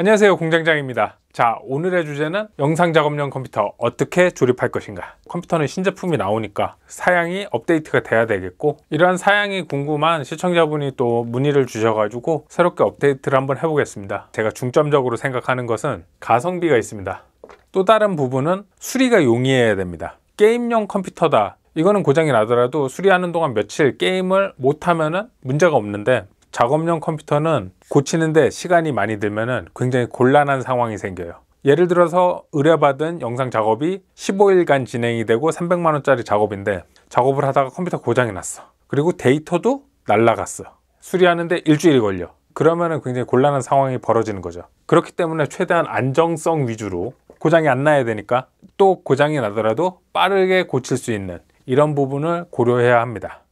안녕하세요, 공장장입니다. 자, 오늘의 주제는 영상 작업용 컴퓨터 어떻게 조립할 것인가. 컴퓨터는 신제품이 나오니까 사양이 업데이트가 돼야 되겠고, 이러한 사양이 궁금한 시청자분이 또 문의를 주셔가지고 새롭게 업데이트를 한번 해보겠습니다. 제가 중점적으로 생각하는 것은 가성비가 있습니다. 또 다른 부분은 수리가 용이해야 됩니다. 게임용 컴퓨터다, 이거는 고장이 나더라도 수리하는 동안 며칠 게임을 못하면은 문제가 없는데, 작업용 컴퓨터는 고치는데 시간이 많이 들면은 굉장히 곤란한 상황이 생겨요. 예를 들어서 의뢰받은 영상 작업이 15일간 진행이 되고 300만원짜리 작업인데, 작업을 하다가 컴퓨터 고장이 났어. 그리고 데이터도 날라갔어. 수리하는데 일주일이 걸려. 그러면은 굉장히 곤란한 상황이 벌어지는 거죠. 그렇기 때문에 최대한 안정성 위주로, 고장이 안 나야 되니까 또 고장이 나더라도 빠르게 고칠 수 있는 이런 부분을 고려해야 합니다.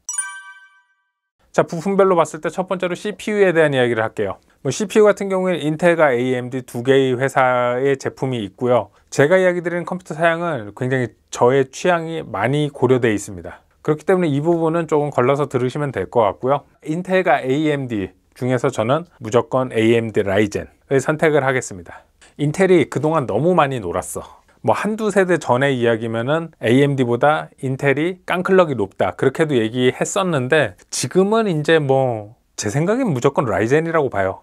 자, 부품별로 봤을 때 첫 번째로 CPU에 대한 이야기를 할게요. CPU 같은 경우에는 인텔과 AMD 두 개의 회사의 제품이 있고요. 제가 이야기 드리는 컴퓨터 사양은 굉장히 저의 취향이 많이 고려되어 있습니다. 그렇기 때문에 이 부분은 조금 걸러서 들으시면 될 것 같고요. 인텔과 AMD 중에서 저는 무조건 AMD 라이젠을 선택을 하겠습니다. 인텔이 그동안 너무 많이 놀았어. 한두 세대 전의 이야기면은 AMD보다 인텔이 깡클럭이 높다, 그렇게도 얘기했었는데, 지금은 이제 제 생각엔 무조건 라이젠이라고 봐요.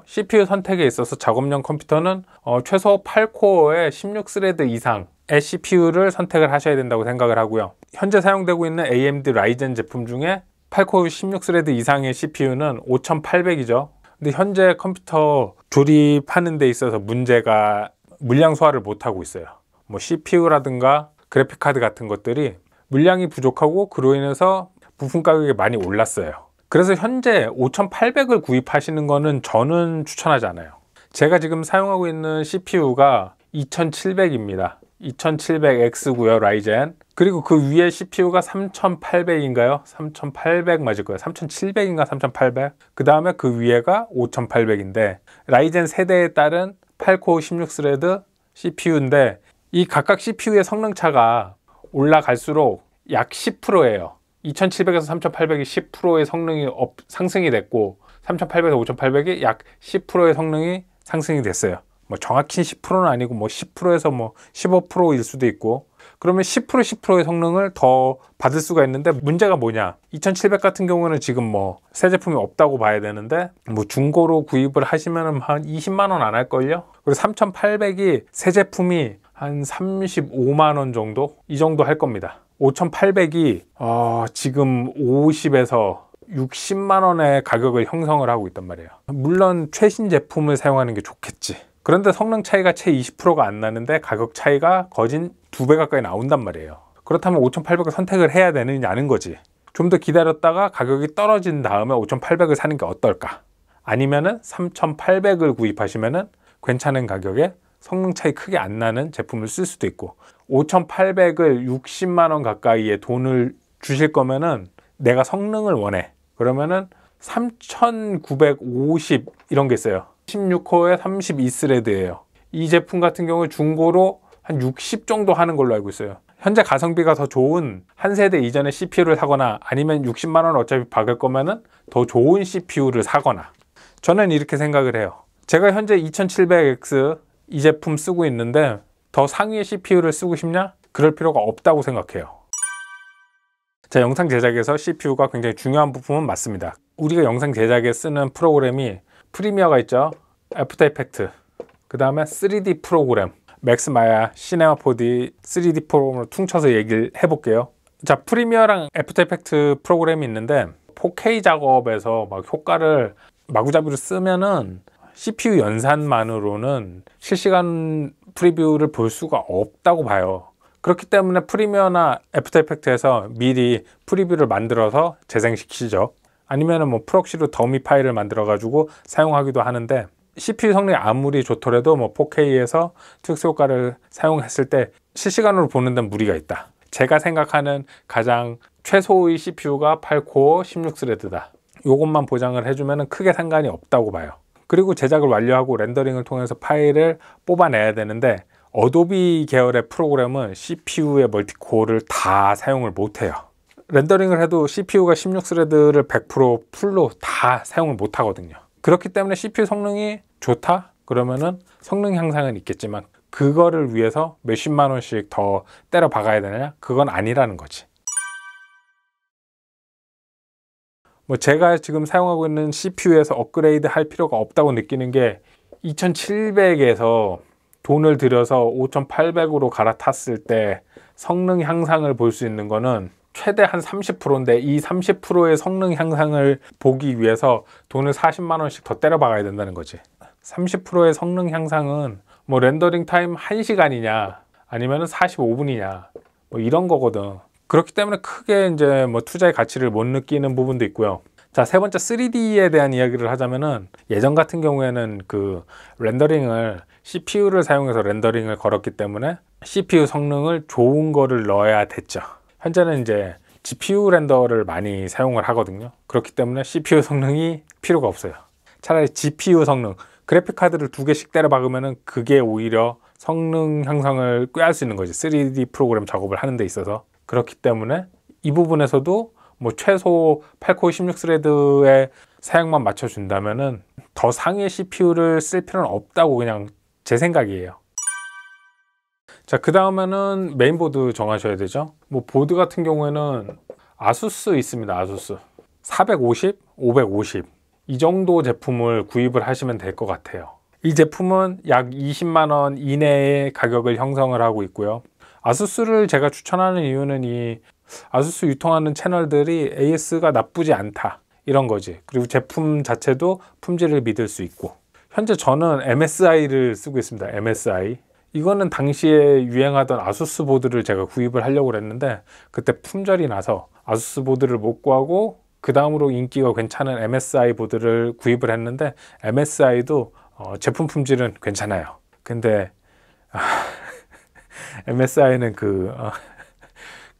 CPU 선택에 있어서 작업용 컴퓨터는 최소 8코어에 16스레드 이상의 CPU를 선택을 하셔야 된다고 생각을 하고요. 현재 사용되고 있는 AMD 라이젠 제품 중에 8코어 16스레드 이상의 CPU는 5800이죠. 근데 현재 컴퓨터 조립하는 데 있어서 문제가 물량 소화를 못하고 있어요. CPU라든가 그래픽카드 같은 것들이 물량이 부족하고, 그로 인해서 부품 가격이 많이 올랐어요. 그래서 현재 5800을 구입하시는 거는 저는 추천하지 않아요. 제가 지금 사용하고 있는 CPU가 2700입니다. 2700X고요, 라이젠. 그리고 그 위에 CPU가 3800인가요? 3800 맞을 거예요. 3700인가 3800. 그 다음에 그 위에가 5800인데, 라이젠 세대에 따른 8코어 16스레드 CPU인데, 이 각각 CPU의 성능 차가 올라갈수록 약 10%예요. 2700에서 3800이 10%의 성능이 상승이 됐고, 3800에서 5800이 약 10%의 성능이 상승이 됐어요. 정확히 10%는 아니고 10%에서 15%일 수도 있고, 그러면 10%의 성능을 더 받을 수가 있는데, 문제가 뭐냐, 2700 같은 경우는 지금 새 제품이 없다고 봐야 되는데, 중고로 구입을 하시면 한 20만원 안 할걸요? 그리고 3800이 새 제품이 한 35만원 정도? 이 정도 할 겁니다. 5800이 지금 50에서 60만원의 가격을 형성을 하고 있단 말이에요. 물론 최신 제품을 사용하는 게 좋겠지. 그런데 성능 차이가 채 20%가 안 나는데 가격 차이가 거진 2배 가까이 나온단 말이에요. 그렇다면 5800을 선택을 해야 되느냐는 거지. 좀 더 기다렸다가 가격이 떨어진 다음에 5800을 사는 게 어떨까? 아니면은 3800을 구입하시면은 괜찮은 가격에 성능 차이 크게 안 나는 제품을 쓸 수도 있고, 5800을 60만원 가까이의 돈을 주실 거면은 내가 성능을 원해. 그러면은 3950 이런 게 있어요. 16코어에 32스레드예요. 이 제품 같은 경우 중고로 한 60 정도 하는 걸로 알고 있어요. 현재 가성비가 더 좋은 한 세대 이전의 CPU를 사거나, 아니면 60만원 어차피 박을 거면은 더 좋은 CPU를 사거나, 저는 이렇게 생각을 해요. 제가 현재 2700X 이 제품 쓰고 있는데 더 상위의 CPU를 쓰고 싶냐? 그럴 필요가 없다고 생각해요. 자, 영상 제작에서 CPU가 굉장히 중요한 부품은 맞습니다. 우리가 영상 제작에 쓰는 프로그램이 프리미어가 있죠. 애프터 이펙트, 그 다음에 3D 프로그램, 맥스마야, 시네마 4D, 3D 프로그램으로 퉁쳐서 얘기를 해볼게요. 자, 프리미어랑 애프터 이펙트 프로그램이 있는데, 4K 작업에서 효과를 마구잡이로 쓰면은 CPU 연산만으로는 실시간 프리뷰를 볼 수가 없다고 봐요. 그렇기 때문에 프리미어나 애프터 이펙트에서 미리 프리뷰를 만들어서 재생시키죠. 아니면은 프록시로 더미 파일을 만들어 가지고 사용하기도 하는데, CPU 성능이 아무리 좋더라도 4K에서 특수 효과를 사용했을 때 실시간으로 보는 데는 무리가 있다. 제가 생각하는 가장 최소의 CPU가 8코어 16스레드다. 이것만 보장을 해주면 크게 상관이 없다고 봐요. 그리고 제작을 완료하고 렌더링을 통해서 파일을 뽑아내야 되는데, 어도비 계열의 프로그램은 CPU의 멀티코어를 다 사용을 못해요. 렌더링을 해도 CPU가 16스레드를 100% 풀로 다 사용을 못 하거든요. 그렇기 때문에 CPU 성능이 좋다? 그러면은 성능 향상은 있겠지만 그거를 위해서 몇십만 원씩 더 때려 박아야 되느냐? 그건 아니라는 거지. 뭐 제가 지금 사용하고 있는 CPU에서 업그레이드 할 필요가 없다고 느끼는 게 2700에서 돈을 들여서 5800으로 갈아탔을 때 성능 향상을 볼 수 있는 거는 최대 한 30%인데 이 30%의 성능 향상을 보기 위해서 돈을 40만 원씩 더 때려 박아야 된다는 거지. 30%의 성능 향상은 뭐 렌더링 타임 1시간이냐 아니면 45분이냐 뭐 이런 거거든. 그렇기 때문에 크게 이제 뭐 투자의 가치를 못 느끼는 부분도 있고요. 자, 세 번째 3D에 대한 이야기를 하자면은 예전 같은 경우에는 그 렌더링을 CPU를 사용해서 렌더링을 걸었기 때문에 CPU 성능을 좋은 거를 넣어야 됐죠. 현재는 이제 GPU 렌더를 많이 사용을 하거든요. 그렇기 때문에 CPU 성능이 필요가 없어요. 차라리 GPU 성능, 그래픽 카드를 2개씩 때려 박으면은 그게 오히려 성능 향상을 꾀할 수 있는 거지. 3D 프로그램 작업을 하는 데 있어서. 그렇기 때문에 이 부분에서도 뭐 최소 8코어 16스레드의 사양만 맞춰준다면은 더 상위 CPU를 쓸 필요는 없다고 그냥 제 생각이에요. 자, 그 다음에는 메인보드 정하셔야 되죠. 뭐 보드 같은 경우에는 아수스 있습니다. 아수스 450, 550 이 정도 제품을 구입을 하시면 될 것 같아요. 이 제품은 약 20만 원 이내의 가격을 형성을 하고 있고요. 아수스를 제가 추천하는 이유는 이 아수스 유통하는 채널들이 AS가 나쁘지 않다 이런 거지. 그리고 제품 자체도 품질을 믿을 수 있고. 현재 저는 MSI를 쓰고 있습니다. MSI. 이거는 당시에 유행하던 아수스 보드를 제가 구입을 하려고 했는데 그때 품절이 나서 아수스 보드를 못 구하고 그 다음으로 인기가 괜찮은 MSI 보드를 구입을 했는데 MSI도 제품 품질은 괜찮아요. 근데 MSI는 그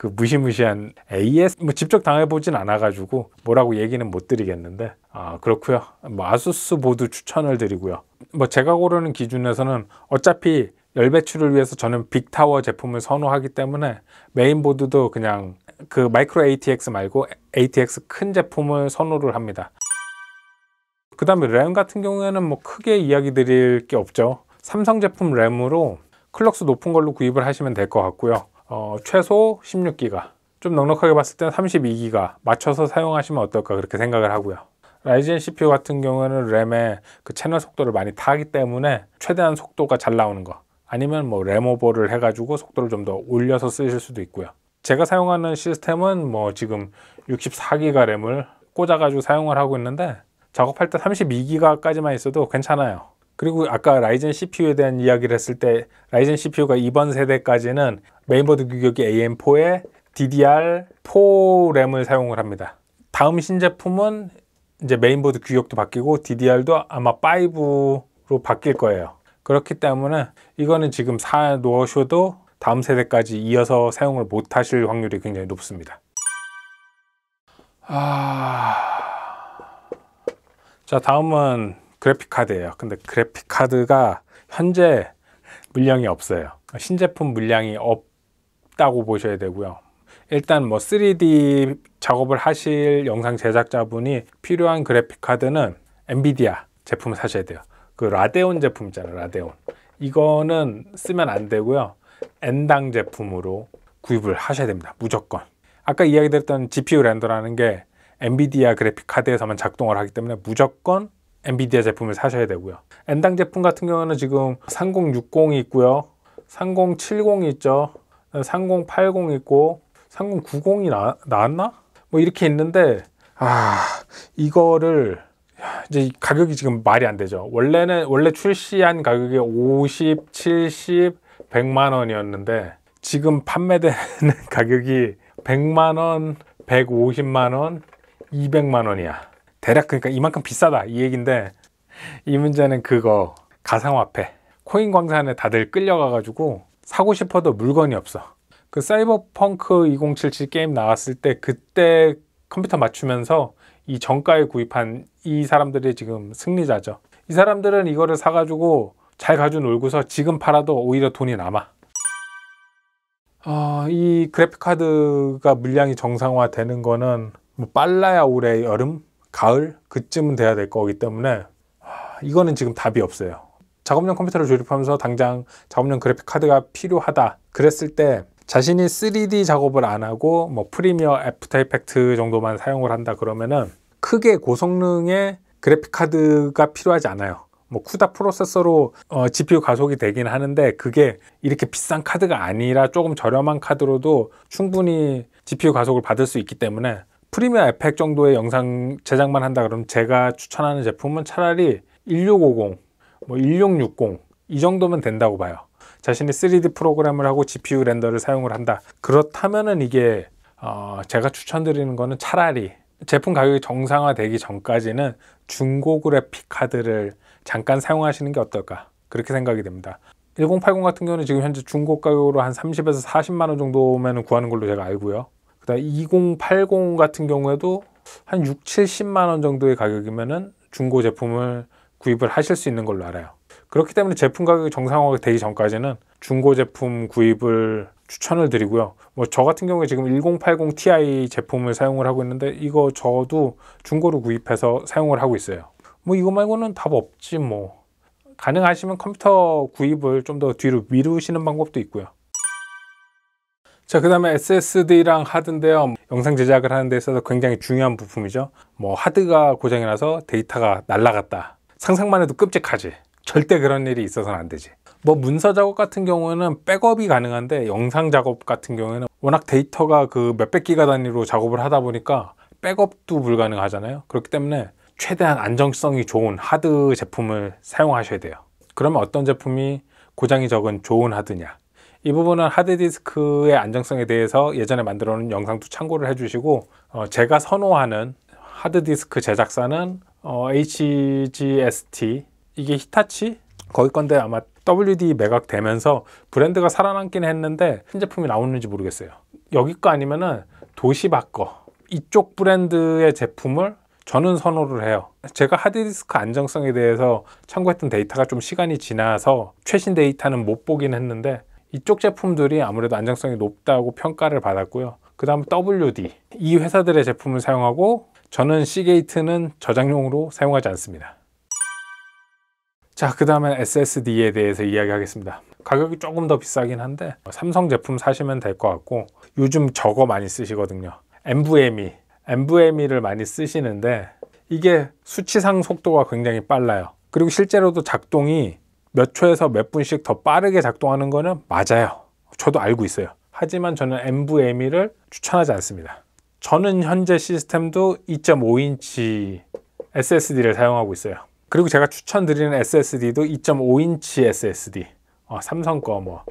무시무시한 AS 뭐 직접 당해보진 않아가지고 뭐라고 얘기는 못 드리겠는데 그렇고요. 뭐 아수스 보드 추천을 드리고요. 뭐 제가 고르는 기준에서는 어차피 열 배출을 위해서 저는 빅타워 제품을 선호하기 때문에 메인보드도 그냥 그 마이크로 ATX 말고 ATX 큰 제품을 선호를 합니다. 그 다음에 램 같은 경우에는 뭐 크게 이야기 드릴 게 없죠. 삼성 제품 램으로 클럭스 높은 걸로 구입을 하시면 될 것 같고요. 최소 16기가, 좀 넉넉하게 봤을 때는 32기가 맞춰서 사용하시면 어떨까 그렇게 생각을 하고요. 라이젠 CPU 같은 경우에는 램의 그 채널 속도를 많이 타기 때문에 최대한 속도가 잘 나오는 거, 아니면 뭐 램오버를 해가지고 속도를 좀 더 올려서 쓰실 수도 있고요. 제가 사용하는 시스템은 뭐 지금 64기가 램을 꽂아가지고 사용을 하고 있는데 작업할 때 32기가까지만 있어도 괜찮아요. 그리고 아까 라이젠 CPU에 대한 이야기를 했을 때 라이젠 CPU가 이번 세대까지는 메인보드 규격이 AM4에 DDR4 램을 사용을 합니다. 다음 신제품은 이제 메인보드 규격도 바뀌고 DDR도 아마 5로 바뀔 거예요. 그렇기 때문에 이거는 지금 사 놓으셔도 다음 세대까지 이어서 사용을 못 하실 확률이 굉장히 높습니다. 자, 다음은 그래픽 카드예요. 근데 그래픽 카드가 현재 물량이 없어요. 신제품 물량이 없다고 보셔야 되고요. 일단 뭐 3D 작업을 하실 영상 제작자분이 필요한 그래픽 카드는 엔비디아 제품을 사셔야 돼요. 그 라데온 제품 있잖아요. 라데온. 이거는 쓰면 안 되고요. N당 제품으로 구입을 하셔야 됩니다. 무조건. 아까 이야기 드렸던 GPU 렌더라는 게 엔비디아 그래픽 카드에서만 작동을 하기 때문에 무조건 엔비디아 제품을 사셔야 되고요. N당 제품 같은 경우는 지금 3060이 있고요. 3070이 있죠. 3080 있고 3090이 나왔나? 뭐 이렇게 있는데 이거를 이제 가격이 지금 말이 안 되죠. 원래 출시한 가격이 50, 70, 100만 원이었는데 지금 판매되는 가격이 100만 원, 150만 원, 200만 원이야. 대략 그러니까 이만큼 비싸다 이 얘긴데, 이 문제는 그거 가상화폐 코인 광산에 다들 끌려가가지고 사고 싶어도 물건이 없어. 그 사이버펑크 2077 게임 나왔을 때 그때 컴퓨터 맞추면서 이 정가에 구입한 이 사람들이 지금 승리자죠. 이 사람들은 이거를 사가지고 잘 가지고 놀고서 지금 팔아도 오히려 돈이 남아. 이 그래픽카드가 물량이 정상화 되는 거는 뭐 빨라야 올해 여름, 가을 그쯤은 돼야 될 거기 때문에 이거는 지금 답이 없어요. 작업용 컴퓨터를 조립하면서 당장 작업용 그래픽 카드가 필요하다 그랬을 때 자신이 3D 작업을 안 하고 뭐 프리미어, 애프터 이펙트 정도만 사용을 한다 그러면은 크게 고성능의 그래픽 카드가 필요하지 않아요. 뭐 쿠다 프로세서로 GPU 가속이 되긴 하는데 그게 이렇게 비싼 카드가 아니라 조금 저렴한 카드로도 충분히 GPU 가속을 받을 수 있기 때문에 프리미어 에펙 정도의 영상 제작만 한다 그러면 제가 추천하는 제품은 차라리 1650, 뭐 1660 이 정도면 된다고 봐요. 자신이 3D 프로그램을 하고 GPU 렌더를 사용을 한다. 그렇다면은 이게 제가 추천드리는 거는 차라리 제품 가격이 정상화되기 전까지는 중고 그래픽 카드를 잠깐 사용하시는 게 어떨까 그렇게 생각이 됩니다. 1080 같은 경우는 지금 현재 중고 가격으로 한 30에서 40만 원 정도면 구하는 걸로 제가 알고요. 그다음 2080 같은 경우에도 한 6, 70만 원 정도의 가격이면은 중고 제품을 구입을 하실 수 있는 걸로 알아요. 그렇기 때문에 제품 가격이 정상화가 되기 전까지는 중고 제품 구입을 추천을 드리고요. 뭐 저 같은 경우에 지금 1080 Ti 제품을 사용을 하고 있는데 이거 저도 중고로 구입해서 사용을 하고 있어요. 뭐 이거 말고는 답 없지 뭐. 가능하시면 컴퓨터 구입을 좀 더 뒤로 미루시는 방법도 있고요. 자, 그 다음에 SSD랑 하드인데요. 영상 제작을 하는 데 있어서 굉장히 중요한 부품이죠. 뭐 하드가 고장이 나서 데이터가 날아갔다. 상상만 해도 끔찍하지. 절대 그런 일이 있어서는 안 되지. 뭐 문서 작업 같은 경우는 백업이 가능한데 영상 작업 같은 경우에는 워낙 데이터가 그 몇백 기가 단위로 작업을 하다 보니까 백업도 불가능하잖아요. 그렇기 때문에 최대한 안정성이 좋은 하드 제품을 사용하셔야 돼요. 그러면 어떤 제품이 고장이 적은 좋은 하드냐? 이 부분은 하드디스크의 안정성에 대해서 예전에 만들어 놓은 영상도 참고를 해주시고 제가 선호하는 하드디스크 제작사는 HGST, 이게 히타치? 거기 건데 아마 WD 매각되면서 브랜드가 살아남긴 했는데 신제품이 나오는지 모르겠어요. 여기 거 아니면은 도시바 거, 이쪽 브랜드의 제품을 저는 선호를 해요. 제가 하드디스크 안정성에 대해서 참고했던 데이터가 좀 시간이 지나서 최신 데이터는 못 보긴 했는데 이쪽 제품들이 아무래도 안정성이 높다고 평가를 받았고요. 그 다음 WD, 이 회사들의 제품을 사용하고 저는 시게이트는 저장용으로 사용하지 않습니다. 자, 그 다음에 SSD에 대해서 이야기하겠습니다. 가격이 조금 더 비싸긴 한데 삼성 제품 사시면 될 것 같고 요즘 저거 많이 쓰시거든요. NVMe를 많이 쓰시는데 이게 수치상 속도가 굉장히 빨라요. 그리고 실제로도 작동이 몇 초에서 몇 분씩 더 빠르게 작동하는 거는 맞아요. 저도 알고 있어요. 하지만 저는 NVMe를 추천하지 않습니다. 저는 현재 시스템도 2.5인치 SSD를 사용하고 있어요. 그리고 제가 추천드리는 SSD도 2.5인치 SSD, 삼성 거 뭐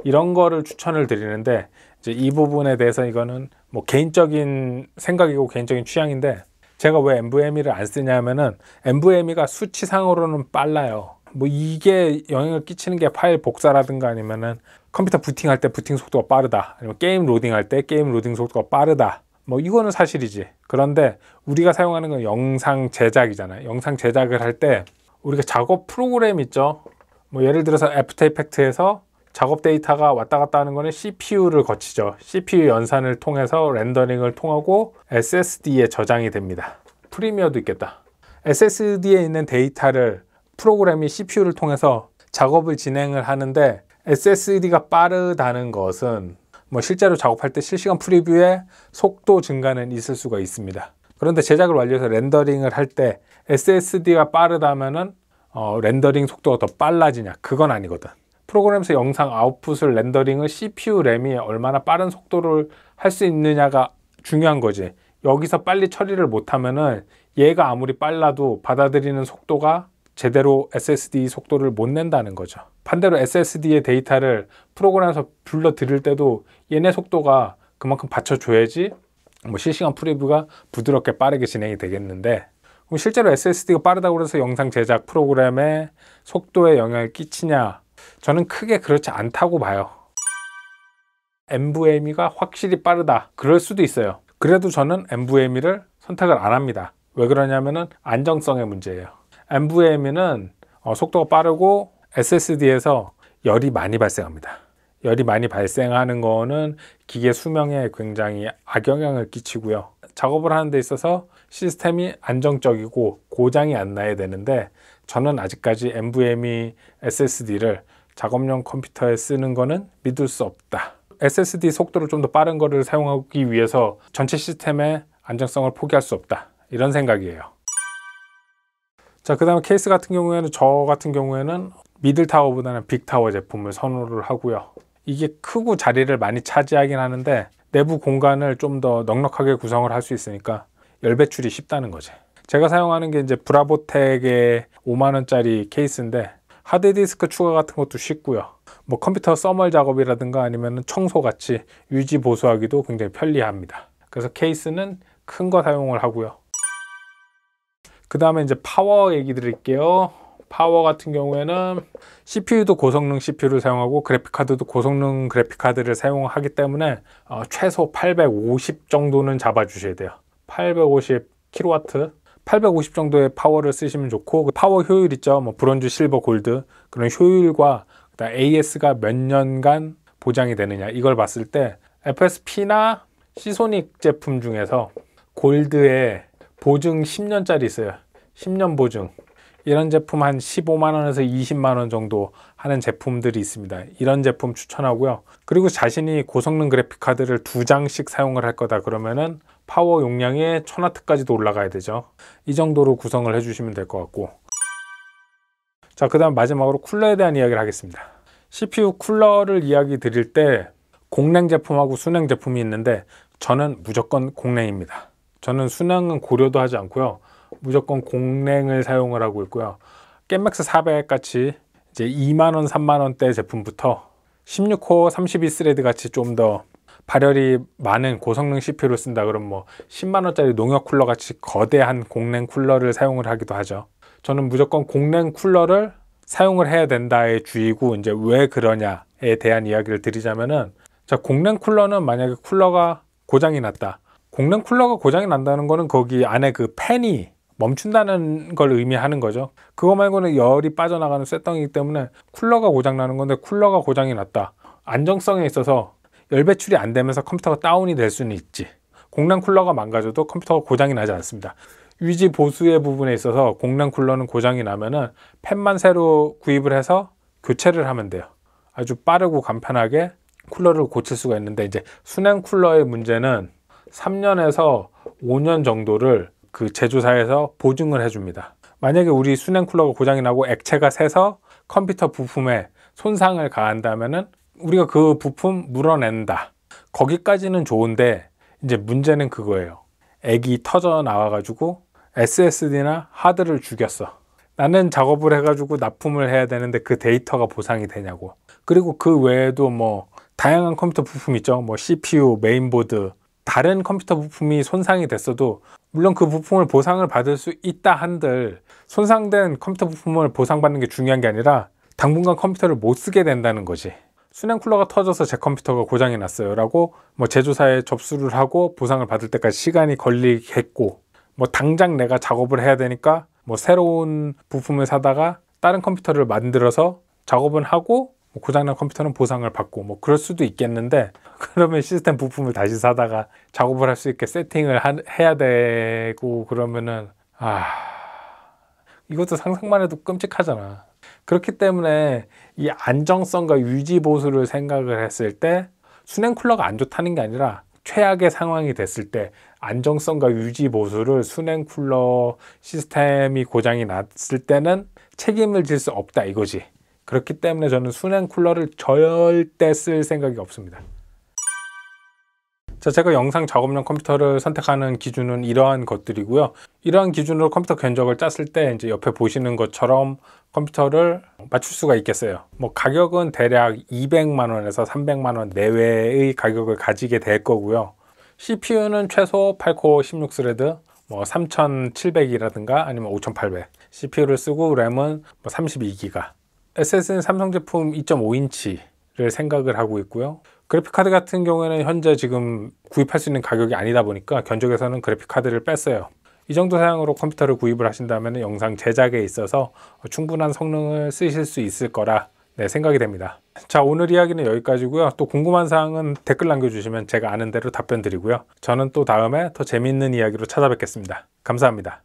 이런 거를 추천을 드리는데 이제 이 부분에 대해서 이거는 뭐 개인적인 생각이고 개인적인 취향인데 제가 왜 NVMe를 안 쓰냐면은 NVMe가 수치상으로는 빨라요. 뭐 이게 영향을 끼치는 게 파일 복사라든가 아니면은 컴퓨터 부팅할 때 부팅 속도가 빠르다, 아니면 게임 로딩할 때 게임 로딩 속도가 빠르다, 뭐 이거는 사실이지. 그런데 우리가 사용하는 건 영상 제작이잖아요. 영상 제작을 할 때 우리가 작업 프로그램 있죠. 뭐 예를 들어서 애프터 이펙트에서 작업 데이터가 왔다 갔다 하는 거는 CPU를 거치죠. CPU 연산을 통해서 렌더링을 통하고 SSD에 저장이 됩니다. 프리미어도 있겠다. SSD에 있는 데이터를 프로그램이 CPU를 통해서 작업을 진행을 하는데 SSD가 빠르다는 것은 뭐 실제로 작업할 때 실시간 프리뷰에 속도 증가는 있을 수가 있습니다. 그런데 제작을 완료해서 렌더링을 할 때 SSD가 빠르다면은 렌더링 속도가 더 빨라지냐? 그건 아니거든. 프로그램에서 영상 아웃풋을 렌더링을 CPU 램이 얼마나 빠른 속도를 할 수 있느냐가 중요한 거지. 여기서 빨리 처리를 못하면은 얘가 아무리 빨라도 받아들이는 속도가 제대로 SSD 속도를 못 낸다는 거죠. 반대로 SSD의 데이터를 프로그램에서 불러 들일 때도 얘네 속도가 그만큼 받쳐줘야지 뭐 실시간 프리뷰가 부드럽게 빠르게 진행이 되겠는데, 그럼 실제로 SSD가 빠르다고 해서 영상 제작 프로그램의 속도에 영향을 끼치냐? 저는 크게 그렇지 않다고 봐요. NVMe가 확실히 빠르다, 그럴 수도 있어요. 그래도 저는 NVMe를 선택을 안 합니다. 왜 그러냐면은 안정성의 문제예요. NVMe는 속도가 빠르고 SSD에서 열이 많이 발생합니다. 열이 많이 발생하는 거는 기계 수명에 굉장히 악영향을 끼치고요. 작업을 하는 데 있어서 시스템이 안정적이고 고장이 안 나야 되는데 저는 아직까지 NVMe SSD를 작업용 컴퓨터에 쓰는 거는 믿을 수 없다. SSD 속도를 좀 더 빠른 거를 사용하기 위해서 전체 시스템의 안정성을 포기할 수 없다. 이런 생각이에요. 자, 그 다음에 케이스 같은 경우에는 저 같은 경우에는 미들타워보다는 빅타워 제품을 선호를 하고요. 이게 크고 자리를 많이 차지하긴 하는데 내부 공간을 좀 더 넉넉하게 구성을 할 수 있으니까 열 배출이 쉽다는 거지. 제가 사용하는 게 이제 브라보텍의 5만원짜리 케이스인데 하드디스크 추가 같은 것도 쉽고요. 뭐 컴퓨터 써멀 작업이라든가 아니면 청소 같이 유지 보수하기도 굉장히 편리합니다. 그래서 케이스는 큰 거 사용을 하고요. 그 다음에 이제 파워 얘기 드릴게요. 파워 같은 경우에는 CPU도 고성능 CPU를 사용하고 그래픽카드도 고성능 그래픽카드를 사용하기 때문에 최소 850 정도는 잡아주셔야 돼요. 850kW 850 정도의 파워를 쓰시면 좋고, 그 파워 효율 있죠. 뭐 브론즈, 실버, 골드 그런 효율과 그다음 AS가 몇 년간 보장이 되느냐 이걸 봤을 때 FSP나 시소닉 제품 중에서 골드에 보증 10년짜리 있어요. 10년 보증. 이런 제품 한 15만원에서 20만원 정도 하는 제품들이 있습니다. 이런 제품 추천하고요. 그리고 자신이 고성능 그래픽카드를 2장씩 사용을 할 거다 그러면은 파워 용량이 1000W까지도 올라가야 되죠. 이 정도로 구성을 해주시면 될 것 같고, 자, 그 다음 마지막으로 쿨러에 대한 이야기를 하겠습니다. CPU 쿨러를 이야기 드릴 때 공랭 제품하고 순행 제품이 있는데 저는 무조건 공랭입니다. 저는 순행은 고려도 하지 않고요. 무조건 공랭을 사용을 하고 있고요. 겜맥스 400 같이 이제 2만원, 3만원대 제품부터 16코어 32스레드 같이 좀 더 발열이 많은 고성능 CPU를 쓴다 그러면 뭐 10만원짜리 농협 쿨러 같이 거대한 공랭 쿨러를 사용을 하기도 하죠. 저는 무조건 공랭 쿨러를 사용을 해야 된다의 주의고, 이제 왜 그러냐에 대한 이야기를 드리자면은, 자, 공랭 쿨러는 만약에 쿨러가 고장이 났다. 공랭 쿨러가 고장이 난다는 거는 거기 안에 그 팬이 멈춘다는 걸 의미하는 거죠. 그거 말고는 열이 빠져나가는 쇳덩이기 때문에 쿨러가 고장 나는 건데, 쿨러가 고장이 났다. 안정성에 있어서 열 배출이 안 되면서 컴퓨터가 다운이 될 수는 있지. 공랭 쿨러가 망가져도 컴퓨터가 고장이 나지 않습니다. 유지 보수의 부분에 있어서 공랭 쿨러는 고장이 나면은 팬만 새로 구입을 해서 교체를 하면 돼요. 아주 빠르고 간편하게 쿨러를 고칠 수가 있는데, 이제 순행 쿨러의 문제는 3년에서 5년 정도를 그 제조사에서 보증을 해줍니다. 만약에 우리 순행 쿨러가 고장이 나고 액체가 새서 컴퓨터 부품에 손상을 가한다면은 우리가 그 부품 물어낸다. 거기까지는 좋은데, 이제 문제는 그거예요. 액이 터져 나와가지고 SSD나 하드를 죽였어. 나는 작업을 해가지고 납품을 해야 되는데 그 데이터가 보상이 되냐고. 그리고 그 외에도 뭐 다양한 컴퓨터 부품 있죠. 뭐 CPU, 메인보드, 다른 컴퓨터 부품이 손상이 됐어도 물론 그 부품을 보상을 받을 수 있다 한들, 손상된 컴퓨터 부품을 보상받는 게 중요한 게 아니라 당분간 컴퓨터를 못 쓰게 된다는 거지. 순행 쿨러가 터져서 제 컴퓨터가 고장이 났어요 라고 뭐 제조사에 접수를 하고 보상을 받을 때까지 시간이 걸리겠고, 뭐 당장 내가 작업을 해야 되니까 뭐 새로운 부품을 사다가 다른 컴퓨터를 만들어서 작업은 하고 뭐 고장난 컴퓨터는 보상을 받고 뭐 그럴 수도 있겠는데, 그러면 시스템 부품을 다시 사다가 작업을 할 수 있게 세팅을 해야 되고 그러면은 이것도 상상만 해도 끔찍하잖아. 그렇기 때문에 이 안정성과 유지 보수를 생각을 했을 때 순행 쿨러가 안 좋다는 게 아니라 최악의 상황이 됐을 때 안정성과 유지 보수를 순행 쿨러 시스템이 고장이 났을 때는 책임을 질 수 없다 이거지. 그렇기 때문에 저는 순행 쿨러를 절대 쓸 생각이 없습니다. 자, 제가 영상 작업용 컴퓨터를 선택하는 기준은 이러한 것들이고요. 이러한 기준으로 컴퓨터 견적을 짰을 때 이제 옆에 보시는 것처럼 컴퓨터를 맞출 수가 있겠어요. 뭐 가격은 대략 200만 원에서 300만 원 내외의 가격을 가지게 될 거고요. CPU는 최소 8코어 16스레드 뭐 3700이라든가 아니면 5800 CPU를 쓰고 램은 뭐 32기가. SSD는 삼성 제품 2.5인치를 생각을 하고 있고요. 그래픽카드 같은 경우에는 현재 지금 구입할 수 있는 가격이 아니다 보니까 견적에서는 그래픽카드를 뺐어요. 이 정도 사양으로 컴퓨터를 구입을 하신다면 영상 제작에 있어서 충분한 성능을 쓰실 수 있을 거라 생각이 됩니다. 자, 오늘 이야기는 여기까지고요. 또 궁금한 사항은 댓글 남겨주시면 제가 아는 대로 답변 드리고요. 저는 또 다음에 더 재미있는 이야기로 찾아뵙겠습니다. 감사합니다.